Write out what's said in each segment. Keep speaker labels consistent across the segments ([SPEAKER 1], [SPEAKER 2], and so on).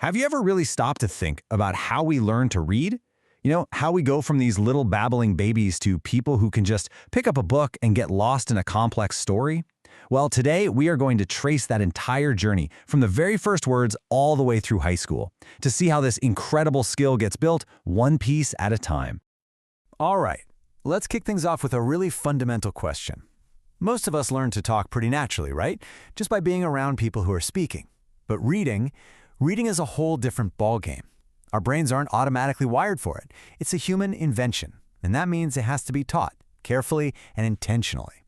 [SPEAKER 1] Have you ever really stopped to think about how we learn to read? How we go from these little babbling babies to people who can just pick up a book and get lost in a complex story? Well, today we are going to trace that entire journey from the very first words all the way through high school to see how this incredible skill gets built one piece at a time. All right, let's kick things off with a really fundamental question. Most of us learn to talk pretty naturally, right? Just by being around people who are speaking. But reading is a whole different ballgame. Our brains aren't automatically wired for it. It's a human invention, and that means it has to be taught carefully and intentionally.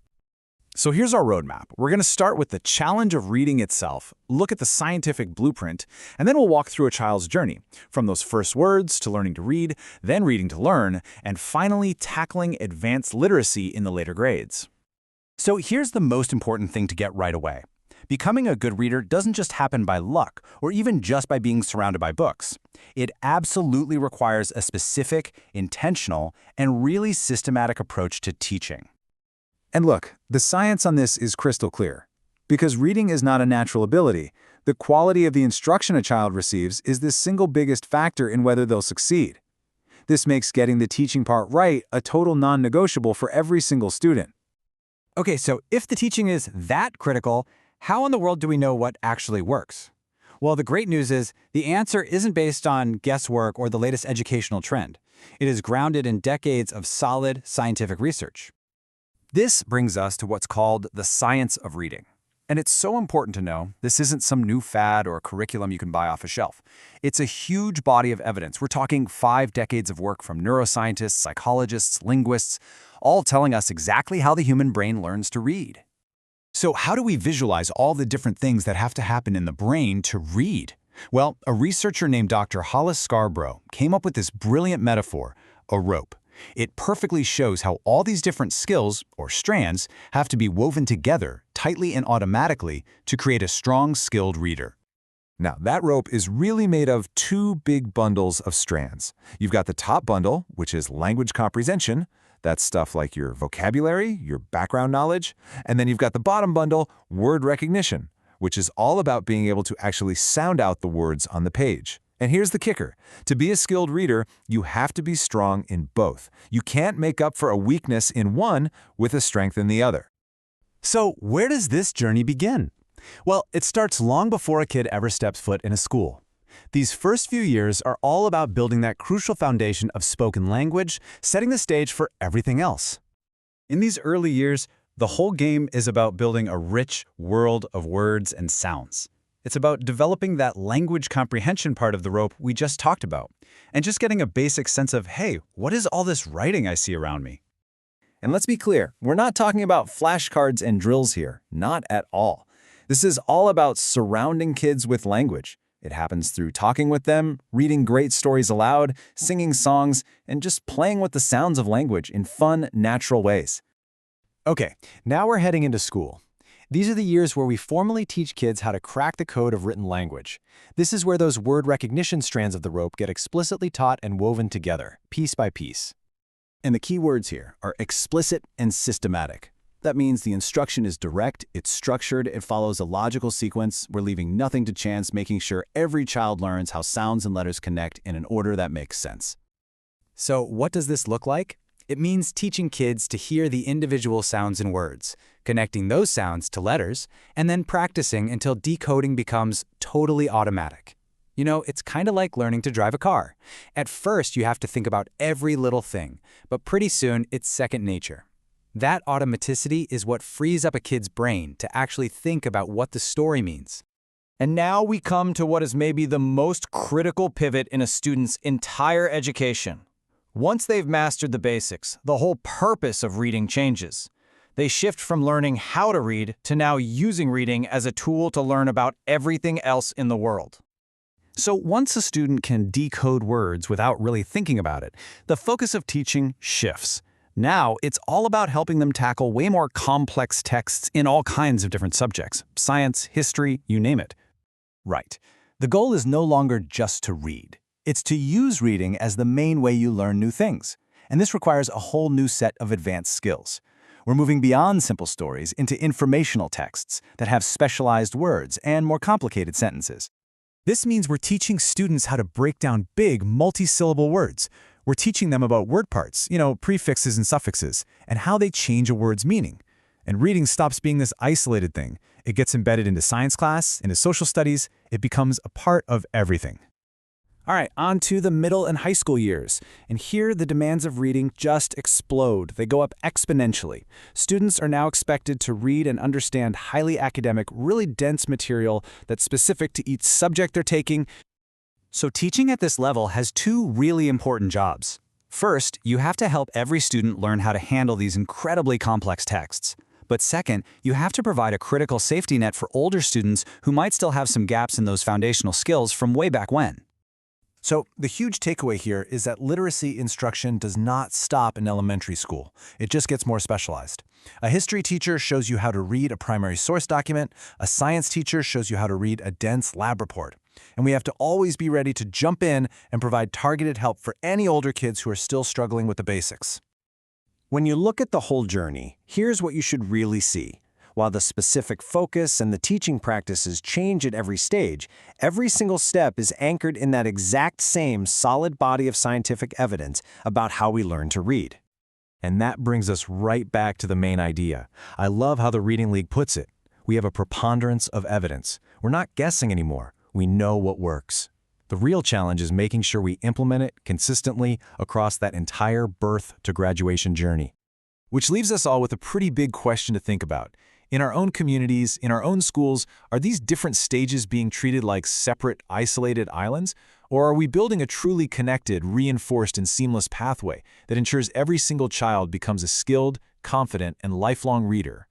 [SPEAKER 2] So here's our roadmap. We're going to start with the challenge of reading itself, look at the scientific blueprint, and then we'll walk through a child's journey, from those first words to learning to read, then reading to learn, and finally tackling advanced literacy in the later grades.
[SPEAKER 1] So here's the most important thing to get right away. Becoming a good reader doesn't just happen by luck or even just by being surrounded by books. It absolutely requires a specific, intentional, and really systematic approach to teaching.
[SPEAKER 2] And look, the science on this is crystal clear. Because reading is not a natural ability, the quality of the instruction a child receives is the single biggest factor in whether they'll succeed. This makes getting the teaching part right a total non-negotiable for every single student.
[SPEAKER 1] Okay, so if the teaching is that critical, how in the world do we know what actually works? Well, the great news is the answer isn't based on guesswork or the latest educational trend. It is grounded in decades of solid scientific research. This brings us to what's called the science of reading. And it's so important to know this isn't some new fad or curriculum you can buy off a shelf. It's a huge body of evidence. We're talking 5 decades of work from neuroscientists, psychologists, linguists, all telling us exactly how the human brain learns to read. So how do we visualize all the different things that have to happen in the brain to read? Well, a researcher named Dr. Hollis Scarborough came up with this brilliant metaphor, a rope. It perfectly shows how all these different skills, or strands, have to be woven together tightly and automatically to create a strong, skilled reader. Now, that rope is really made of 2 big bundles of strands. You've got the top bundle, which is language comprehension. That's stuff like your vocabulary, your background knowledge. And then you've got the bottom bundle, word recognition, which is all about being able to actually sound out the words on the page. And here's the kicker. To be a skilled reader, you have to be strong in both. You can't make up for a weakness in one with a strength in the other. So where does this journey begin? Well, it starts long before a kid ever steps foot in a school. These first few years are all about building that crucial foundation of spoken language, setting the stage for everything else. In these early years, the whole game is about building a rich world of words and sounds. It's about developing that language comprehension part of the rope we just talked about, and just getting a basic sense of, hey, what is all this writing I see around me? And let's be clear, we're not talking about flashcards and drills here, not at all. This is all about surrounding kids with language. It happens through talking with them, reading great stories aloud, singing songs, and just playing with the sounds of language in fun, natural ways. Okay, now we're heading into school. These are the years where we formally teach kids how to crack the code of written language. This is where those word recognition strands of the rope get explicitly taught and woven together, piece by piece. And the key words here are explicit and systematic. That means the instruction is direct, it's structured, it follows a logical sequence. We're leaving nothing to chance, making sure every child learns how sounds and letters connect in an order that makes sense. So what does this look like? It means teaching kids to hear the individual sounds in words, connecting those sounds to letters, and then practicing until decoding becomes totally automatic. It's kind of like learning to drive a car. At first, you have to think about every little thing, but pretty soon it's second nature. That automaticity is what frees up a kid's brain to actually think about what the story means. And now we come to what is maybe the most critical pivot in a student's entire education. Once they've mastered the basics, the whole purpose of reading changes. They shift from learning how to read to now using reading as a tool to learn about everything else in the world. So once a student can decode words without really thinking about it, the focus of teaching shifts. Now, it's all about helping them tackle way more complex texts in all kinds of different subjects, science, history, you name it. Right. The goal is no longer just to read. It's to use reading as the main way you learn new things. And this requires a whole new set of advanced skills. We're moving beyond simple stories into informational texts that have specialized words and more complicated sentences.
[SPEAKER 3] This means we're teaching students how to break down big, multi-syllable words. We're teaching them about word parts, prefixes and suffixes, and how they change a word's meaning. And reading stops being this isolated thing. It gets embedded into science class, into social studies. It becomes a part of everything. All right, on to the middle and high school years. And here, the demands of reading just explode. They go up exponentially. Students are now expected to read and understand highly academic, really dense material that's specific to each subject they're taking.
[SPEAKER 1] So teaching at this level has two really important jobs. First, you have to help every student learn how to handle these incredibly complex texts. But second, you have to provide a critical safety net for older students who might still have some gaps in those foundational skills from way back when.
[SPEAKER 4] So the huge takeaway here is that literacy instruction does not stop in elementary school. It just gets more specialized. A history teacher shows you how to read a primary source document. A science teacher shows you how to read a dense lab report. And we have to always be ready to jump in and provide targeted help for any older kids who are still struggling with the basics.
[SPEAKER 5] When you look at the whole journey, here's what you should really see. While the specific focus and the teaching practices change at every stage, every single step is anchored in that exact same solid body of scientific evidence about how we learn to read.
[SPEAKER 4] And that brings us right back to the main idea. I love how the Reading League puts it. We have a preponderance of evidence. We're not guessing anymore. We know what works. The real challenge is making sure we implement it consistently across that entire birth to graduation journey. Which leaves us all with a pretty big question to think about. In our own communities, in our own schools, are these different stages being treated like separate, isolated islands? Or are we building a truly connected, reinforced, and seamless pathway that ensures every single child becomes a skilled, confident, and lifelong reader?